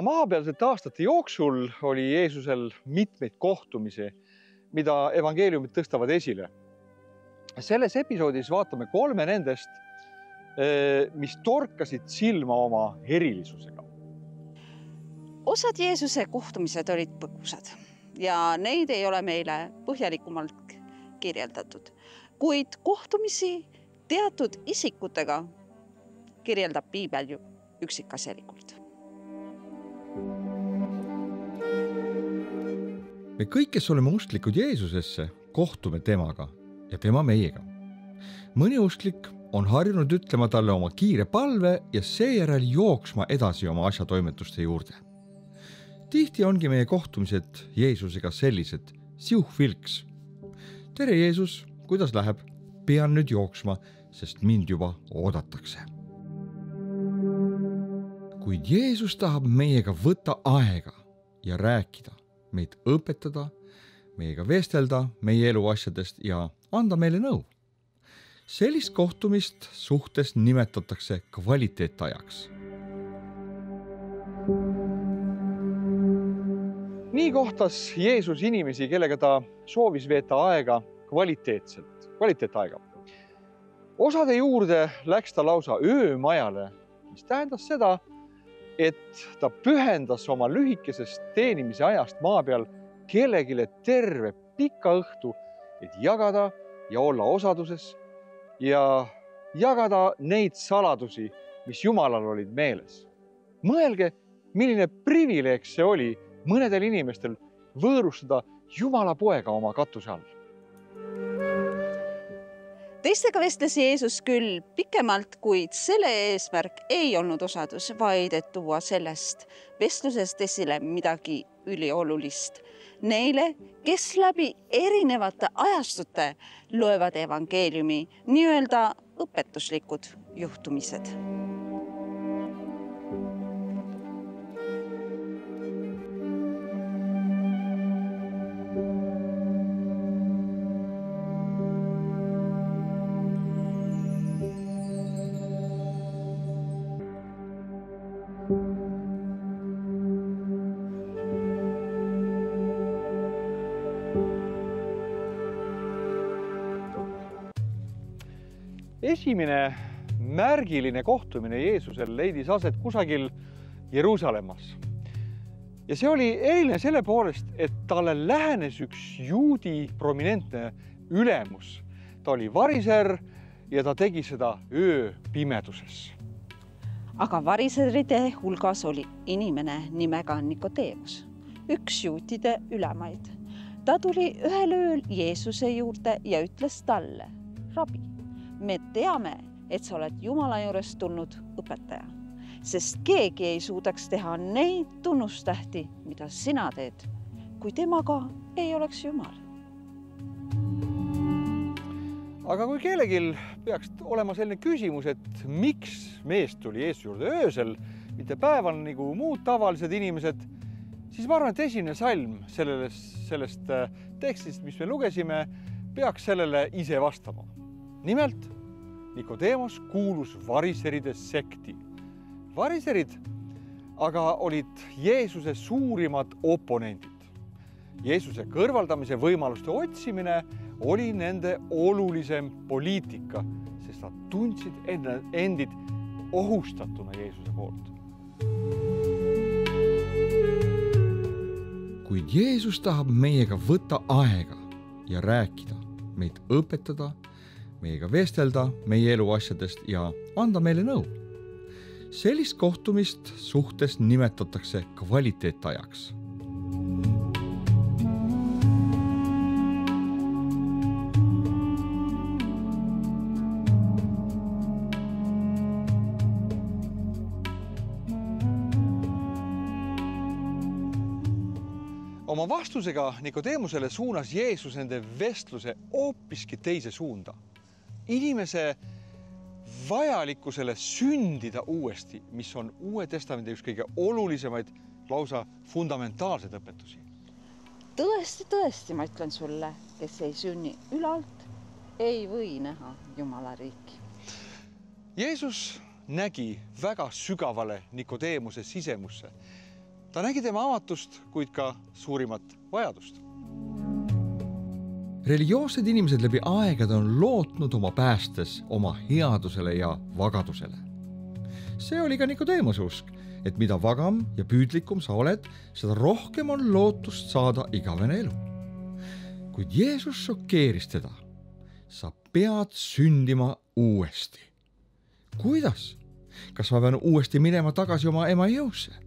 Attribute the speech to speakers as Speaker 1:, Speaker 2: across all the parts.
Speaker 1: maapealsete aastate jooksul oli Jeesusel mitmeid kohtumisi, mida evangeeliumid tõstavad esile. Selles episoodis vaatame 3 nendest, mis torkasid silma oma erilisusega.
Speaker 2: Osad Jeesuse kohtumised olid põgusad ja neid ei ole meile põhjalikumalt kirjeldatud, kuid kohtumisi teatud isikutega kirjeldab piibel ju üksikasjalikult.
Speaker 3: Me kõik, kes oleme usklikud Jeesusesse, kohtume temaga ja tema meiega. Mõni usklik on harjunud ütlema talle oma kiire palve ja seejärel jooksma edasi oma asjatoimetuste juurde. Tihti ongi meie kohtumised Jeesusega sellised, siuh-vilks. Tere Jeesus, kuidas läheb? Pean nüüd jooksma, sest mind juba oodatakse. Kuid Jeesus tahab meiega võtta aega ja rääkida, meid õpetada, meiega vestelda meie elu asjadest ja anda meile nõu. Sellist kohtumist suhtes nimetatakse kvaliteetajaks.
Speaker 1: Nii kohtas Jeesus inimesi, kellega ta soovis veeta aega kvaliteetaega. Osade juurde läks ta lausa öömajale, mis tähendas seda, et ta pühendas oma lühikesest teenimise ajast maa peal kellegile terve pika õhtu, et jagada ja olla osaduses ja jagada neid saladusi, mis Jumalal olid meeles. Mõelge, milline privileeg see oli mõnedel inimestel võõrustada Jumala poega oma katuse all.
Speaker 2: Teistega vestles Jeesus küll pikemalt, kuid selle eesmärk ei olnud osadus, vaid et tuua sellest vestlusest esile midagi üliolulist. Neile, kes läbi erinevate ajastute loevad evangeeliumi, nii-öelda õpetuslikud juhtumised.
Speaker 1: Esimene märgiline kohtumine Jeesusel leidis aset kusagil Jeruusalemmas. Ja see oli eriline selle poolest, et talle lähenes üks juudi prominentne ülemus. Ta oli variser ja ta tegi seda ööpimeduses.
Speaker 2: Aga variseride hulgas oli inimene nimega Nikodemus, üks juutide ülemaid. Ta tuli ühel ööl Jeesuse juurde ja ütles talle, Rabi, me teame, et sa oled Jumala juurest tulnud õpetaja, sest keegi ei suudaks teha neid tunnustähti, mida sina teed, kui temaga ei oleks Jumal.
Speaker 1: Aga kui kellegil peaks olema selline küsimus, et miks mees tuli Jeesuse juurde öösel, mitte päeval nagu muud tavalised inimesed, siis ma arvan, et esimene salm sellest tekstist, mis me lugesime, peaks sellele ise vastama. Nimelt, Nikodemus kuulus variseride sekti. Variserid aga olid Jeesuse suurimad oponendid. Jeesuse kõrvaldamise võimaluste otsimine oli nende olulisem poliitika, sest nad tundsid endid ohustatuna Jeesuse poolt.
Speaker 3: Kuid Jeesus tahab meiega võtta aega ja rääkida, meid õpetada, meiega vestelda meie elu asjadest ja anda meile nõu. Sellist kohtumist suhtes nimetatakse kvaliteetajaks.
Speaker 1: Oma vastusega Nikodemusele suunas Jeesus nende vestluse hoopiski teise suunda. Inimese vajalikkusele sündida uuesti, mis on Uue Testamendi üks kõige olulisemaid, lausa fundamentaalseid õpetusi.
Speaker 2: Tõesti, ma ütlen sulle, kes ei sünni ülalt, ei või näha Jumala riiki.
Speaker 1: Jeesus nägi väga sügavale Nikodeemuse sisemusse. ta nägi tema avatust, kuid ka suurimat vajadust.
Speaker 3: Religioossed inimesed läbi aegade on lootnud oma päästes oma headusele ja vagadusele. See oli ka Nikodeemose usk, et mida vagam ja püüdlikum sa oled, seda rohkem on lootust saada igavene elu. Kuid Jeesus šokeeris teda. Sa pead sündima uuesti. Kuidas? Kas ma pean uuesti minema tagasi oma ema jõusse?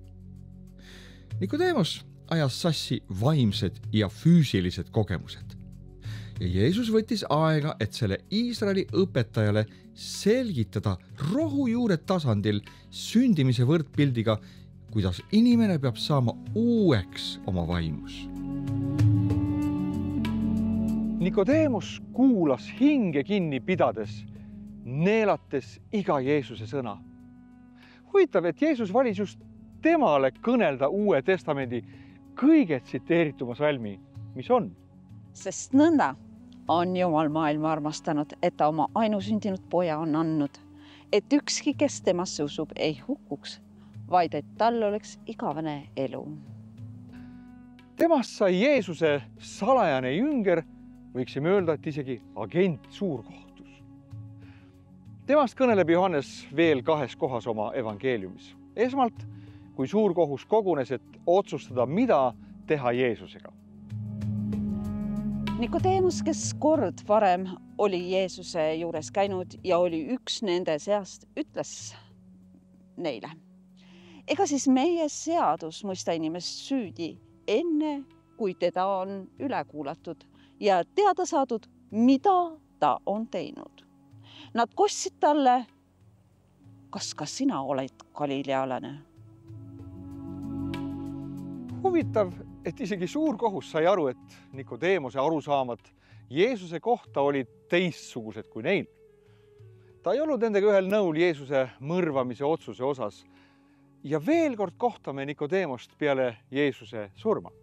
Speaker 3: Nikodeemos ajas sassi vaimsed ja füüsilised kogemused. Ja Jeesus võttis aega, et selle Iisraeli õpetajale selgitada rohujuure tasandil sündimise võrdpildiga, kuidas inimene peab saama uueks oma vaimus.
Speaker 1: Nikodeemos kuulas hinge kinni pidades, neelates iga Jeesuse sõna. Huvitav, et Jeesus valis just temale kõnelda Uue Testamendi kõige tsiteerituma salmi, mis on.
Speaker 2: Sest nõnda on Jumal maailma armastanud, et ta oma ainusündinud poja on andnud, et ükski, kes temasse usub, ei hukkuks, vaid et tal oleks igavene elu.
Speaker 1: Temast sai Jeesuse salajane jünger, võiksime öelda, et isegi agent suurkohtus. Temast kõneleb Johannes veel 2 kohas oma evangeeliumis. Esmalt, kui suurkohus kogunes, et otsustada, mida teha Jeesusega.
Speaker 2: Nikodeemus, kes kord varem oli Jeesuse juures käinud ja oli üks nende seast, ütles neile. Ega siis meie seadus mõista inimest süüdi enne, kui teda on üle kuulatud ja teada saadud, mida ta on teinud. Nad kostsid talle, kas ka sina oled galilealane?
Speaker 1: Huvitav, et isegi suurkohus sai aru, et Nikodeemose arusaamad Jeesuse kohta olid teistsugused kui neil. Ta ei olnud nendega ühel nõul Jeesuse mõrvamise otsuse osas. Ja veel kord kohtame Nikodeemost peale Jeesuse surma.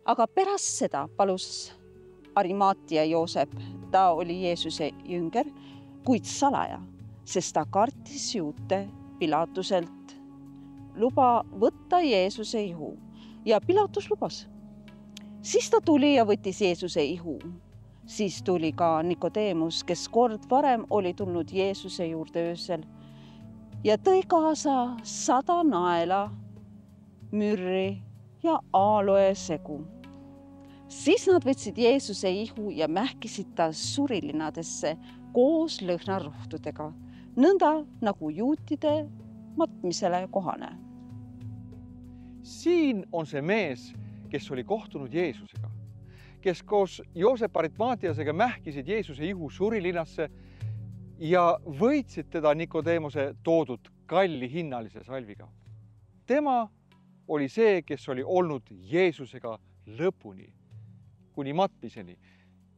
Speaker 2: Aga pärast seda palus Arimaatia Joosep, ta oli Jeesuse jünger, kuid salaja, sest ta kartis juute Pilatuselt luba võtta Jeesuse ihu. Ja Pilatus lubas. Siis ta tuli ja võttis Jeesuse ihu. Siis tuli ka Nikodeemus, kes kord varem oli tulnud Jeesuse juurde öösel ja tõi kaasa 100 naela, mürri ja aaloe segu. Siis nad võtsid Jeesuse ihu ja mähkisid ta surilinadesse koos lõhnarohtudega, nõnda nagu juutide matmisele kohane.
Speaker 1: Siin on see mees, kes oli kohtunud Jeesusega, kes koos Joosep Aritmaatiasega mähkisid Jeesuse ihu surilinasse ja võitsid teda Nikodeemose toodud kalli hinnalise salviga. Tema oli see, kes oli olnud Jeesusega lõpuni, kuni matmiseni.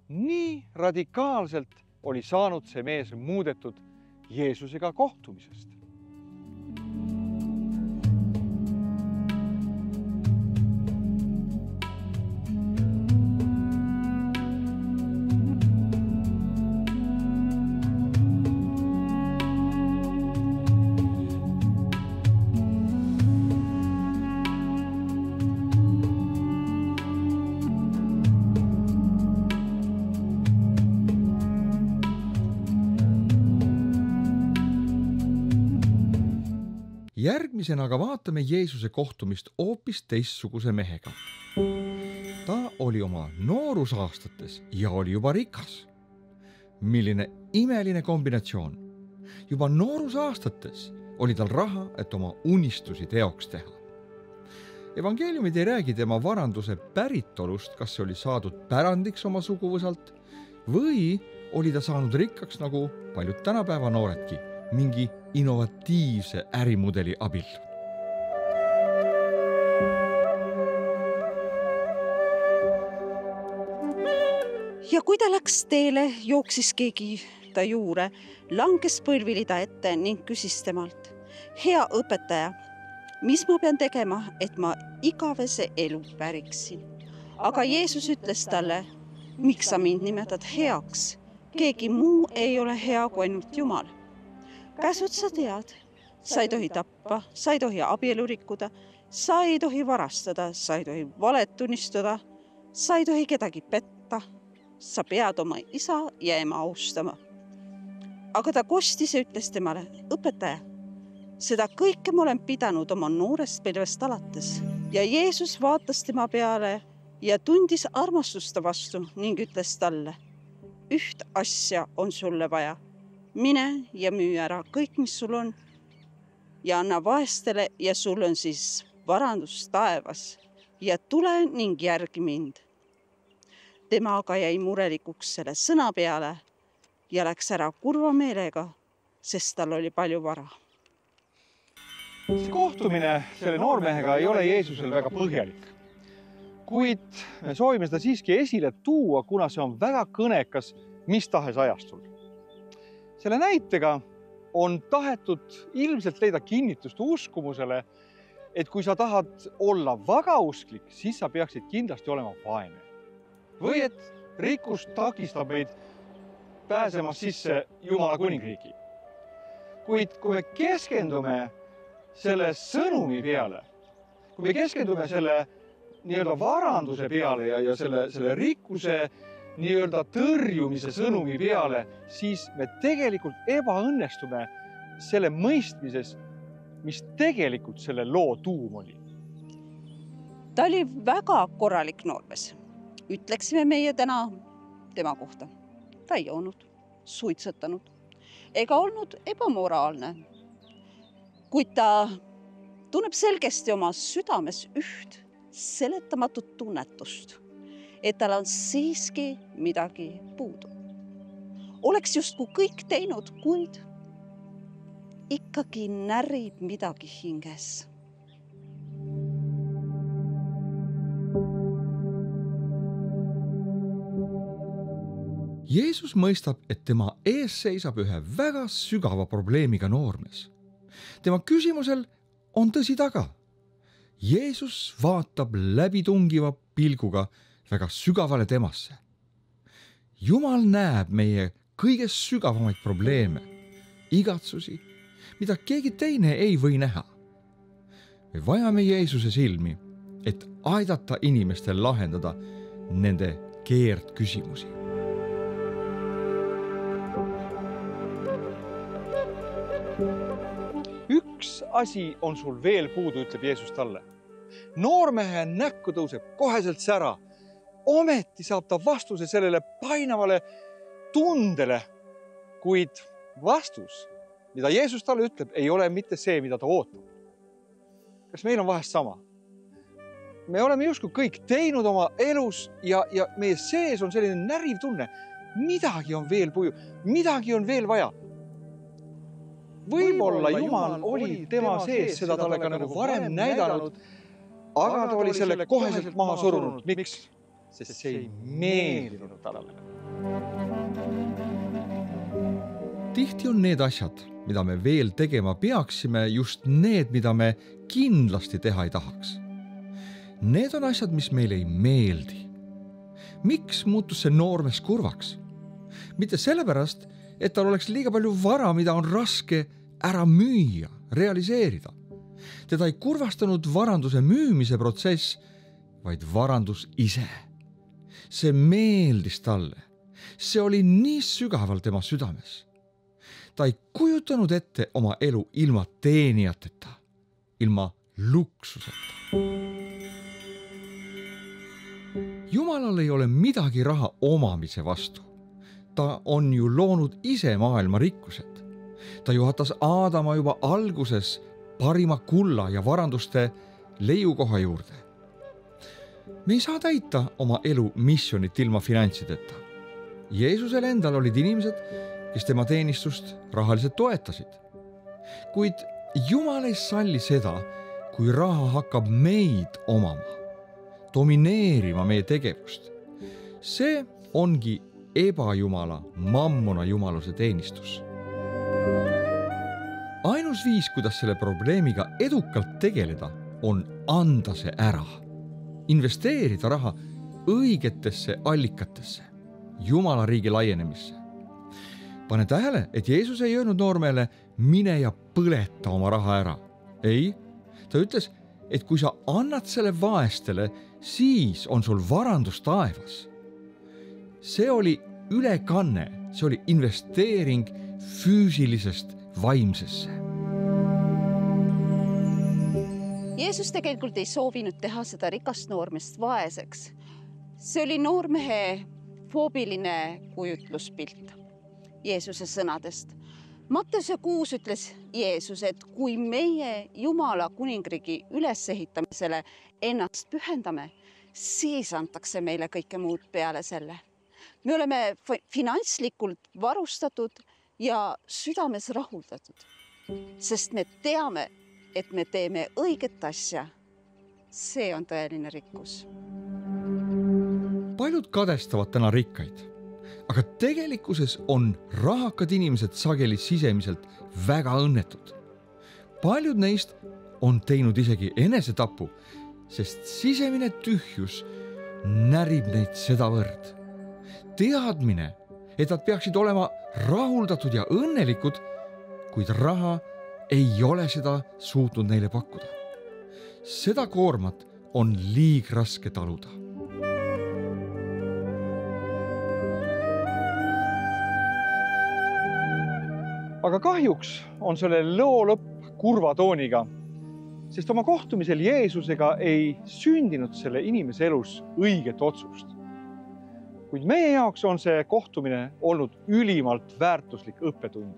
Speaker 1: Nii radikaalselt oli saanud see mees muudetud Jeesusega kohtumisest.
Speaker 3: Järgmisena aga vaatame Jeesuse kohtumist hoopis teistsuguse mehega. Ta oli oma noorusaastates ja oli juba rikas. Milline imeline kombinatsioon. Juba noorusaastates oli tal raha, et oma unistusi teoks teha. Evangeeliumid ei räägi tema varanduse päritolust, kas see oli saadud pärandiks oma suguvõsalt või oli ta saanud rikkaks nagu paljud tänapäeva nooredki, mingi innovatiivse ärimudeli abil.
Speaker 2: Ja kui ta läks teele, jooksis keegi ta juure, langes põlvili ta ette ning küsis temalt, hea õpetaja, mis ma pean tegema, et ma igavese elu päriksin? Aga Jeesus ütles talle, miks sa mind nimetad heaks? Keegi muu ei ole hea kui ainult Jumal. Käsud sa tead, sa ei tohi tappa, sa ei tohi abielu rikkuda, sa ei tohi varastada, sa ei tohi valet tunnistada, sa ei tohi kedagi petta, sa pead oma isa ja ema austama. Aga ta kostis ja ütles temale, õpetaja, seda kõike ma olen pidanud oma noorest põlvest alates. Ja Jeesus vaatas tema peale ja tundis armastust ta vastu ning ütles talle, üht asja on sulle vaja. Mine ja müü ära kõik, mis sul on ja anna vaestele ja sul on siis varandus taevas ja tule ning järgi mind. Tema aga jäi murelikuks selle sõna peale ja läks ära kurva meelega, sest tal oli palju vara.
Speaker 1: See kohtumine selle noormehega ei ole Jeesusel väga põhjalik, kuid me soovime seda siiski esile tuua, kuna see on väga kõnekas mis tahes ajastul. Selle näitega on tahetud ilmselt leida kinnitust uskumusele, et kui sa tahad olla vagausklik, siis sa peaksid kindlasti olema vaene. Või et rikkus takistab meid pääsemast sisse Jumala kuningriigi. Kuid kui me keskendume selle sõnumi peale, kui me keskendume selle nii-öelda varanduse peale ja selle rikkuse nii-öelda tõrjumise sõnumi peale, siis me tegelikult ebaõnnestume selle mõistmises, mis tegelikult selle loo tuum oli.
Speaker 2: Ta oli väga korralik noormees. Ütleksime meie täna tema kohta. Ta ei joonud, suitsetanud ega olnud ebamoraalne. Kuid ta tunneb selgesti oma südames üht seletamatut tunnetust, et tal on siiski midagi puudu. Oleks justkui kõik teinud, kuid ikkagi närib midagi hinges.
Speaker 3: Jeesus mõistab, et tema ees seisab ühe väga sügava probleemiga noormees. Tema küsimusel on tõsi taga. Jeesus vaatab läbitungiva pilguga väga sügavale temasse. Jumal näeb meie kõige sügavamaid probleeme, igatsusi, mida keegi teine ei või näha. Me vajame Jeesuse silmi, et aidata inimestel lahendada nende keerdküsimusi.
Speaker 1: Üks asi on sul veel puudu, ütleb Jeesus talle. Noormehe näkku tõuseb koheselt sära. Ometi saab ta vastuse sellele painavale tundele, kuid vastus, mida Jeesus talle ütleb, ei ole mitte see, mida ta ootab. Kas meil on vahest sama? Me oleme justkui kõik teinud oma elus ja meie sees on selline näriv tunne. Midagi on veel puudu, midagi on veel vaja. Võib-olla Jumal oli tema sees seda talle ka nagu varem näidanud, aga ta oli selle koheselt maha surunud. Miks? Sest see ei meeldinud talle.
Speaker 3: Tihti on need asjad, mida me veel tegema peaksime, just need, mida me kindlasti teha ei tahaks. Need on asjad, mis meile ei meeldi. Miks muutus see noormees kurvaks? Mitte sellepärast, et tal oleks liiga palju vara, mida on raske ära müüa, realiseerida. Teda ei kurvastanud varanduse müümise protsess, vaid varandus ise. See meeldis talle. See oli nii sügaval tema südames. Ta ei kujutanud ette oma elu ilma teenijateta, ilma luksuseta. Jumalal ei ole midagi raha omamise vastu. Ta on ju loonud ise maailma rikkused. Ta juhatas Aadama juba alguses parima kulla ja varanduste leiukoha juurde. Me ei saa täita oma elu missionit ilma finantsideta. Jeesusel endal olid inimesed, kes tema teenistust rahaliselt toetasid. Kuid Jumal ei salli seda, kui raha hakkab meid omama, domineerima meie tegevust. See ongi ebajumala, mammona jumaluse teenistus. Ainus viis, kuidas selle probleemiga edukalt tegeleda, on anda see ära. Investeerida raha õigetesse allikatesse, Jumala riigi laienemisse. pane tähele, et Jeesus ei öelnud noormehele, mine ja põleta oma raha ära. Ei, ta ütles, et kui sa annad selle vaestele, siis on sul varandus taevas. See oli ülekanne, see oli investeering füüsilisest vaimsesse.
Speaker 2: Jeesus tegelikult ei soovinud teha seda rikast noormest vaeseks. See oli noormehe foobiline kujutluspilt Jeesuse sõnadest. Matteuse 6 ütles Jeesus, et kui meie Jumala kuningriigi ülesehitamisele ennast pühendame, siis antakse meile kõike muud peale selle. Me oleme finantslikult varustatud ja südames rahuldatud, sest me teame, et me teeme õiget asja. See on tõeline rikkus.
Speaker 3: Paljud kadestavad täna rikkaid, aga tegelikkuses on rahakad inimesed sageli sisemiselt väga õnnetud. Paljud neist on teinud isegi enesetapu, sest sisemine tühjus närib neid sedavõrd. Teadmine, et nad peaksid olema rahuldatud ja õnnelikud, kuid raha ei ole seda suutnud neile pakkuda. Seda koormat on liig raske taluda.
Speaker 1: Aga kahjuks on selle loo lõpp kurva tooniga, sest oma kohtumisel Jeesusega ei sündinud selle inimese elus õiget otsust. Kuid meie jaoks on see kohtumine olnud ülimalt väärtuslik õppetund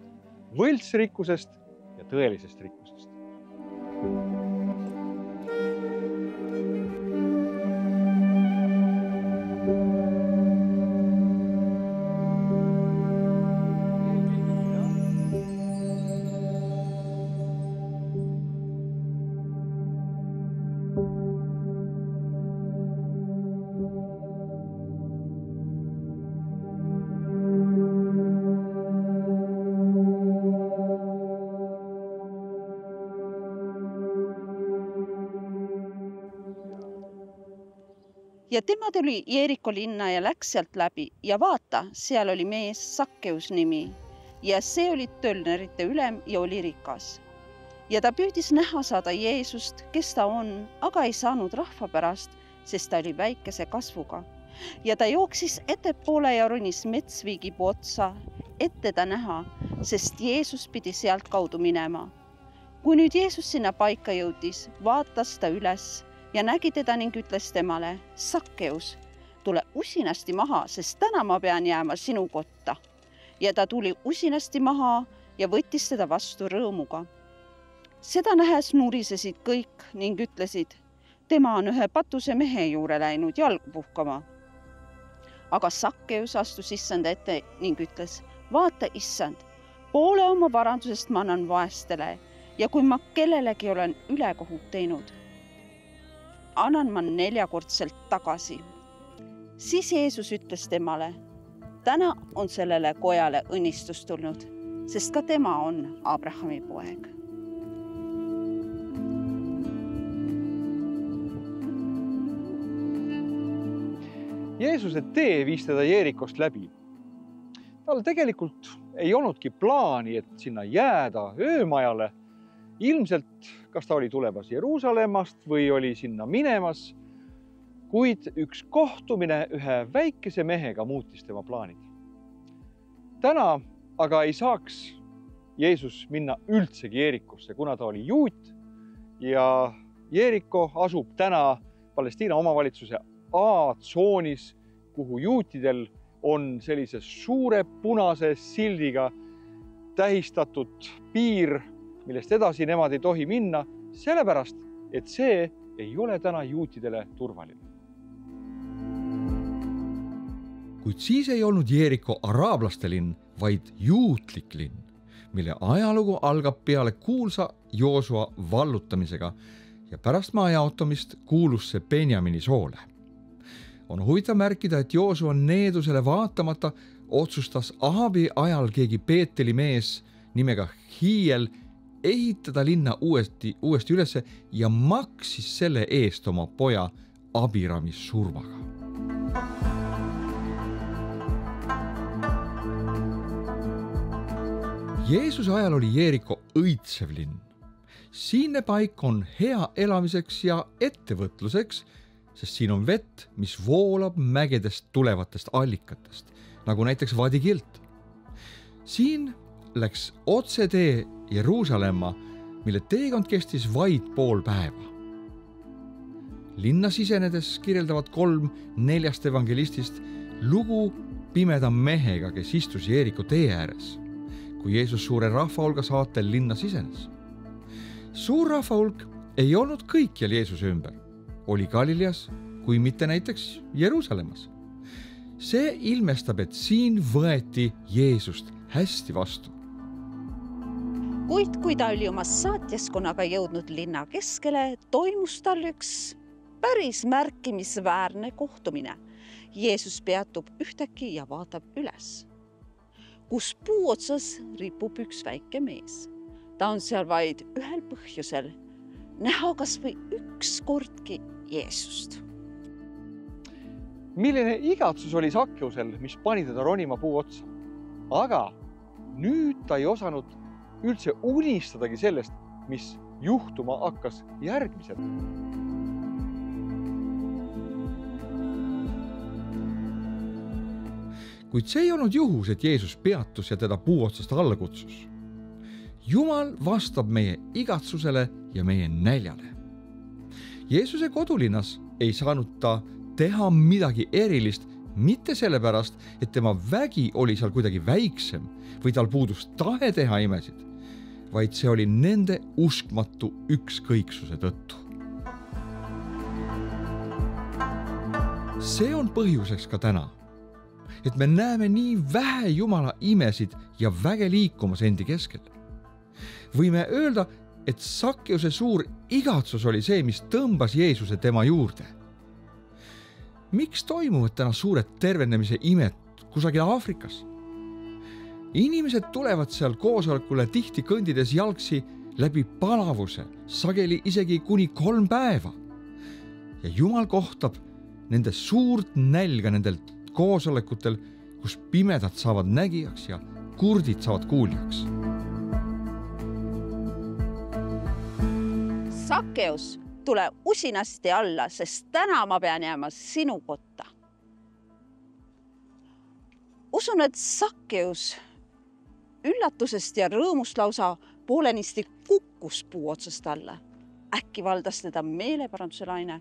Speaker 1: võltsrikkusest ja tõelisest rikkusest.
Speaker 2: Ja tema tuli Jeeriko linna ja läks sealt läbi ja vaata, seal oli mees Sakkeus nimi ja see oli tölnerite ülem ja oli rikas. Ja ta püüdis näha saada Jeesust, kes ta on, aga ei saanud rahva pärast, sest ta oli väikese kasvuga. Ja ta jooksis ettepoole ja ronis metsviigipuu otsa, et teda näha, sest Jeesus pidi sealt kaudu minema. Kui nüüd Jeesus sinna paika jõudis, vaatas ta üles ja nägi teda ning ütles temale, Sakkeus, tule usinasti maha, sest täna ma pean jääma sinu kotta. Ja ta tuli usinasti maha ja võttis teda vastu rõõmuga. Seda nähes nurisesid kõik ning ütlesid, tema on ühe patuse mehe juurde läinud jalgu puhkama. Aga Sakkeus astus issanda ette ning ütles, vaata issand, poole oma varandusest ma annan vaestele ja kui ma kellelegi olen ülekohut teinud, annan ma 4-kordselt tagasi. Siis Jeesus ütles temale, täna on sellele kojale õnnistus tulnud, sest ka tema on Abrahami poeg.
Speaker 1: Jeesuse tee viis teda Jeerikost läbi. Tal tegelikult ei olnudki plaani, et sinna jääda öömajale. Ilmselt, kas ta oli tulemas Jeruusalemmast või oli sinna minemas, kuid üks kohtumine ühe väikese mehega muutis tema plaanid. Täna aga ei saaks Jeesus minna üldsegi Jeerikosse, kuna ta oli juut ja Jeeriko asub täna Palestiina omavalitsuse A-tsoonis, kuhu juutidel on sellise suure punase sildiga tähistatud piir, millest edasi nemad ei tohi minna, sellepärast, et see ei ole täna juutidele turvaline.
Speaker 3: Kuid siis ei olnud Jeeriko araablaste linn, vaid juutlik linn, mille ajalugu algab peale kuulsa Joosua vallutamisega ja pärast maa jaotamist kuulus see Benjamini soole. On huvitav märkida, et Joosua needusele vaatamata otsustas Ahabi ajal keegi Peeteli mees nimega Hiiel ehitada linna uuesti ülesse ja maksis selle eest oma poja Abirami surmaga. Jeesuse ajal oli Jeeriko õitsev linn. Siinne paik on hea elamiseks ja ettevõtluseks, sest siin on vett, mis voolab mägedest tulevatest allikatest, nagu näiteks Vadigilt. Siin läks otsetee Jeruusalemma, mille teekond kestis vaid pool päeva. Linna sisenedes kirjeldavad 3-4 evangelistist lugu pimeda mehega, kes istus Jeeriko tee ääres, kui Jeesus suure rahva hulga saatel linna sisenes. Suur rahva hulk ei olnud kõikjal Jeesuse ümber, oli Galileas, kui mitte näiteks Jeruusalemmas. See ilmestab, et siin võeti Jeesust hästi vastu.
Speaker 2: Kuid kui ta oli oma saatjaskonnaga jõudnud linna keskele, toimus tal üks päris märkimisväärne kohtumine. Jeesus peatub ühtäkki ja vaatab üles, kus puu otsas ripub üks väike mees. Ta on seal vaid ühel põhjusel, näha kas või ükskordki Jeesust.
Speaker 1: Milline igatsus oli Sakkeusel, mis pani teda ronima puu otsa. Aga nüüd ta ei osanud üldse unistadagi sellest, mis juhtuma hakkas järgmisel.
Speaker 3: Kuid see ei olnud juhus, et Jeesus peatus ja teda puu otsast alla kutsus. Jumal vastab meie igatsusele ja meie näljale. Jeesuse kodulinnas ei saanud ta teha midagi erilist, mitte sellepärast, et tema vägi oli seal kuidagi väiksem või tal puudus tahe teha imesid, vaid see oli nende uskmatu ükskõiksuse tõttu. See on põhjuseks ka täna, et me näeme nii vähe Jumala imesid ja väge liikumas endi keskel. Võime öelda, et Sakkeuse suur igatsus oli see, mis tõmbas Jeesuse tema juurde. Miks toimuvad täna suured tervenemise imed kusagil Aafrikas? Inimesed tulevad seal koosolekule tihti kõndides jalgsi läbi palavuse, sageli isegi kuni 3 päeva. Ja Jumal kohtab nende suurt nälga nendel koosolekutel, kus pimedad saavad nägijaks ja kurdid saavad kuuljaks.
Speaker 2: Sakkeus, tule usinasti alla, sest täna ma pean jääma sinu kotta. Usun, et Sakkeus üllatusest ja rõõmust lausa poolenisti kukkus puu otsast alla. Äkki valdas teda meeleparanduse laine.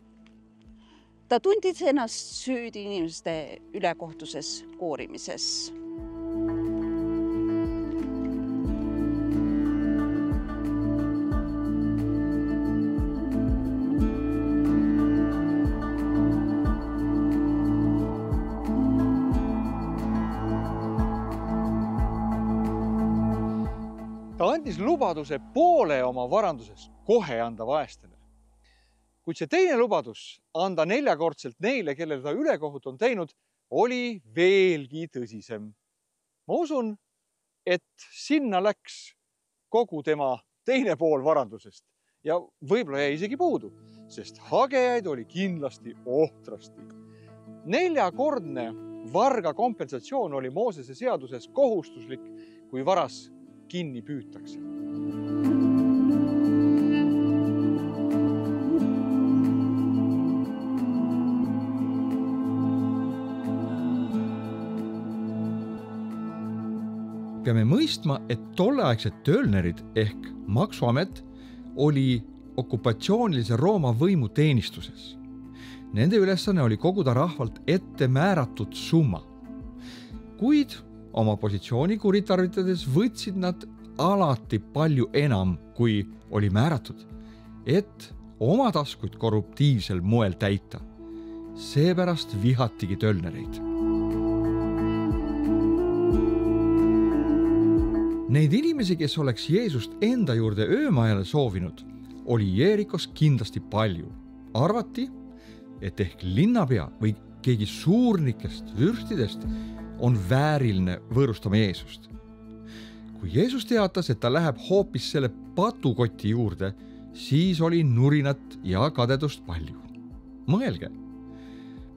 Speaker 2: Ta tundis ennast süüdi inimeste ülekohtuses koorimises.
Speaker 1: Ta andis lubaduse poole oma varandusest kohe anda vaestele. Kuid see teine lubadus anda 4-kordselt neile, kellele ta ülekohut on teinud, oli veelgi tõsisem. Ma usun, et sinna läks kogu tema teine pool varandusest ja võib-olla jäi isegi puudu, sest hagejaid oli kindlasti ohtrasti. 4-kordne varga kompensatsioon oli Moosese seaduses kohustuslik, kui varas kinni püütakse.
Speaker 3: Peame mõistma, et tolleaegsed töölnerid ehk maksuamet oli okupatsioonilise Rooma võimu teenistuses. Nende ülesanne oli koguda rahvalt ette määratud summa. Kuid oma positsiooni kuritarvitades võtsid nad alati palju enam, kui oli määratud, et oma taskuid korruptiivsel moel täita. Seepärast vihatigi töölnereid. Neid inimesi, kes oleks Jeesust enda juurde öömajale soovinud, oli Jeerikos kindlasti palju. Arvati, et ehk linnapea või keegi suurnikest vürstidest on vääriline võõrustama Jeesust. Kui Jeesus teatas, et ta läheb hoopis selle patukoti juurde, siis oli nurinat ja kadedust palju. Mõelge,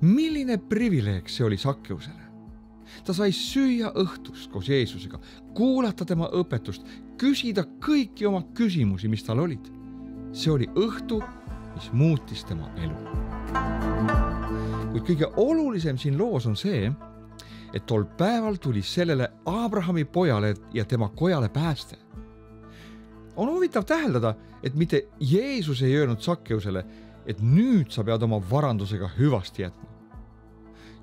Speaker 3: milline privileeg see oli Sakkeusele. ta sai süüa õhtust koos Jeesusega, kuulata tema õpetust, küsida kõiki oma küsimusi, mis tal olid. See oli õhtu, mis muutis tema elu. Kuid kõige olulisem siin loos on see, et tol päeval tuli sellele Abrahami pojale ja tema kojale pääste. On huvitav täheldada, et mitte Jeesus ei öelnud Sakkeusele, et nüüd sa pead oma varandusega hüvasti jätma.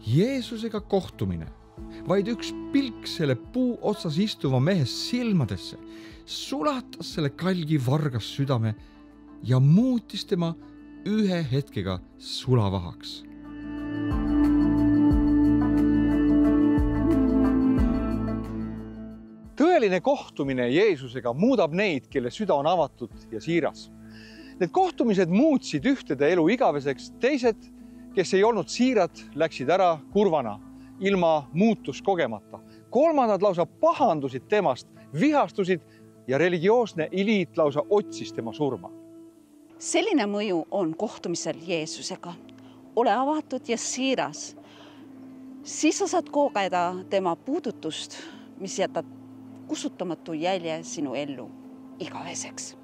Speaker 3: Jeesusega kohtumine, vaid üks pilk selle puu otsas istuva mehe silmadesse, sulatas selle kalgi vargas südame ja muutis tema ühe hetkega sulavahaks.
Speaker 1: Tõeline kohtumine Jeesusega muudab neid, kelle süda on avatud ja siiras. Need kohtumised muutsid ühtede elu igaveseks, teised, kes ei olnud siirad, läksid ära kurvana, ilma muutus kogemata. Kolmandad lausa pahandusid temast, vihastusid ja religioosne eliit lausa otsis tema surma.
Speaker 2: Selline mõju on kohtumisel Jeesusega. Ole avatud ja siiras. Siis sa saad kogeda tema puudutust, mis jätab kustutamatu jälje sinu ellu igaveseks.